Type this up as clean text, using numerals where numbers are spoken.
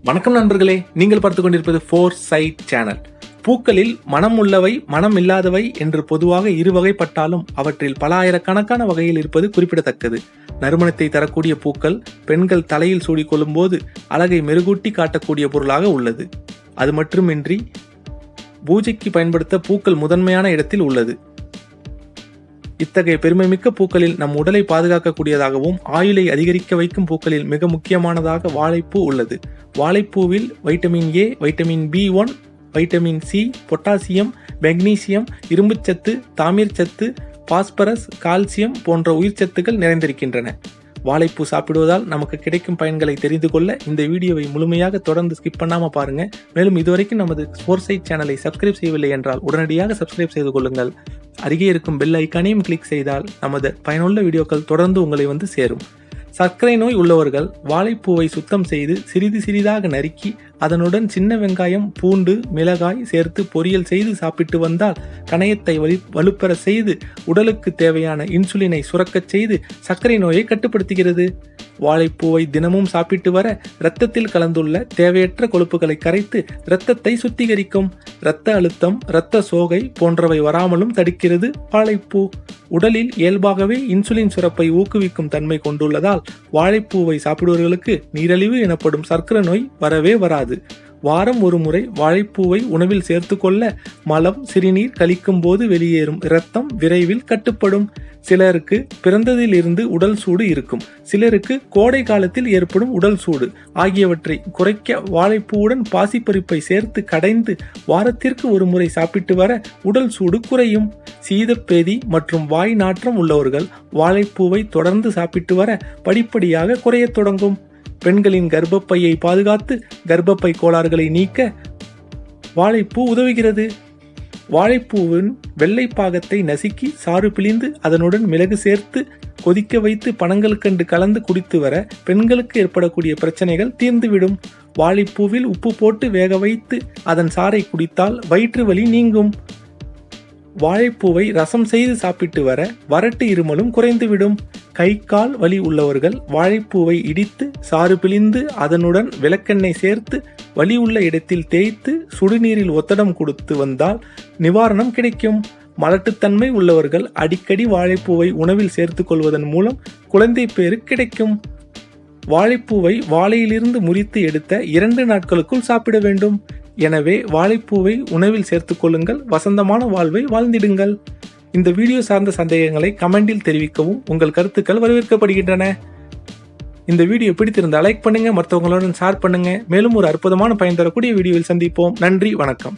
வணக்கம் நண்பர்களே, நீங்கள் பார்த்துக் கொண்டிருப்பது ஃபோர் சைட் சேனல். பூக்களில் மனம் உள்ளவை மனம் இல்லாதவை என்று பொதுவாக இரு வகைப்பட்டாலும் அவற்றில் பல ஆயிரக்கணக்கான வகையில் இருப்பது குறிப்பிடத்தக்கது. நறுமணத்தை தரக்கூடிய பூக்கள் பெண்கள் தலையில் சூடிக்கொள்ளும் போது அழகை மெருகூட்டி காட்டக்கூடிய பொருளாக உள்ளது. அது மட்டுமின்றி பூஜைக்கு பயன்படுத்த பூக்கள் முதன்மையான இடத்தில் உள்ளது. இத்தகைய பெருமைமிக்க பூக்களில் நம் உடலை பாதுகாக்கக்கூடியதாகவும் ஆயுளை அதிகரிக்க வைக்கும் பூக்களில் மிக முக்கியமானதாக வாழைப்பூ உள்ளது. வாழைப்பூவில் vitamin A, vitamin B1, vitamin C, potassium, magnesium, இரும்புச்சத்து, தாமிரச்சத்து, பாஸ்பரஸ், கால்சியம் போன்ற உயிர்ச்சத்துக்கள் நிறைந்திருக்கின்றன. வாழைப்பூ சாப்பிடுவதால் நமக்கு கிடைக்கும் பயன்களை தெரிந்து கொள்ள இந்த வீடியோவை முழுமையாக தொடர்ந்து ஸ்கிப் பண்ணாம பாருங்க. மேலும் இதுவரைக்கும் நமது ஃபோர் சைட் சேனலை சப்ஸ்கிரைப் செய்யவில்லை என்றால் உடனடியாக சப்ஸ்கிரைப் செய்து கொள்ளுங்கள். அருகே இருக்கும் பெல் ஐக்கானையும் கிளிக் செய்தால் நமது பயனுள்ள வீடியோக்கள் தொடர்ந்து உங்களை வந்து சேரும். சர்க்கரை நோய் உள்ளவர்கள் வாழைப்பூவை சுத்தம் செய்து சிறிது சிறிதாக நறுக்கி அதனுடன் சின்ன வெங்காயம், பூண்டு, மிளகாய் சேர்த்து பொரியல் செய்து சாப்பிட்டு வந்தால் கணையத்தை வலுப்பெற செய்து உடலுக்கு தேவையான இன்சுலினை சுரக்கச் செய்து சர்க்கரை நோயை கட்டுப்படுத்துகிறது. வாழைப்பூவை தினமும் சாப்பிட்டு வர இரத்தத்தில் கலந்துள்ள தேவையற்ற கொழுப்புகளை கரைத்து இரத்தத்தை சுத்திகரிக்கும். இரத்த அழுத்தம், இரத்த சோகை போன்றவை வராமலும் தடுக்கிறது வாழைப்பூ. உடலில் இயல்பாகவே இன்சுலின் சுரப்பை ஊக்குவிக்கும் தன்மை கொண்டுள்ளதால் வாழைப்பூவை சாப்பிடுவர்களுக்கு நீரிழிவு எனப்படும் சர்க்கரை நோய் வரவே வராது. வாரம் ஒரு முறை வாழைப்பூவை உணவில் சேர்த்து கொள்ள மலம், சிறுநீர் கழிக்கும் போது வெளியேறும் இரத்தம் விரைவில் கட்டுப்படும். சிலருக்கு பிறந்ததில் இருந்து உடல் சூடு இருக்கும், சிலருக்கு கோடை காலத்தில் ஏற்படும் உடல் சூடு ஆகியவற்றை குறைக்க வாழைப்பூவுடன் பாசிப்பருப்பை சேர்த்து கடைந்து வாரத்திற்கு ஒரு முறை சாப்பிட்டு வர உடல் சூடு குறையும். சீதப்பேதி மற்றும் வாய் நாற்றம் உள்ளவர்கள் வாழைப்பூவை தொடர்ந்து சாப்பிட்டு வர படிப்படியாக குறையத் தொடங்கும். பெண்களின் கர்ப்பப்பையை பாதுகாத்து கர்ப்பப்பை கோளாறுகளை நீக்க வாழைப்பூ உதவுகிறது. வாழைப்பூவின் வெள்ளை பாகத்தை நசுக்கி சாறு பிழிந்து அதனுடன் மிளகு சேர்த்து கொதிக்க வைத்து பனங்கல்கண்டு கலந்து குடித்து வர பெண்களுக்கு ஏற்படக்கூடிய பிரச்சனைகள் தீர்ந்துவிடும். வாழைப்பூவில் உப்பு போட்டு வேக வைத்து அதன் சாறை குடித்தால் வயிற்று வலி நீங்கும். வாழைப்பூவை ரசம் செய்து சாப்பிட்டு வர வறட்டு இருமலும் குறைந்துவிடும். கை கால் வலி உள்ளவர்கள் வாழைப்பூவை இடித்து சாறு பிழிந்து அதனுடன் விளக்கெண்ணெய் சேர்த்து வலி உள்ள இடத்தில் தேய்த்து சுடுநீரில் ஒத்தடம் கொடுத்து வந்தால் நிவாரணம் கிடைக்கும். மலட்டுத்தன்மை உள்ளவர்கள் அடிக்கடி வாழைப்பூவை உணவில் சேர்த்து கொள்வதன் மூலம் குழந்தை பேறு கிடைக்கும். வாழைப்பூவை வாழையிலிருந்து முறித்து எடுத்த 2 நாட்களுக்குள் சாப்பிட வேண்டும். எனவே வாழைப்பூவை உணவில் சேர்த்துக் கொள்ளுங்கள். வசந்தமான வாழ்வை வாழ்ந்திடுங்கள். இந்த வீடியோ சார்ந்த சந்தேகங்களை கமெண்டில் தெரிவிக்கவும். உங்கள் கருத்துக்கள் வரவேற்கப்படுகின்றன. இந்த வீடியோ பிடித்திருந்தால் லைக் பண்ணுங்க, மற்றவங்களுடன் ஷேர் பண்ணுங்க. மேலும் ஒரு அற்புதமான பயன் தரக்கூடிய வீடியோவில் சந்திப்போம். நன்றி, வணக்கம்.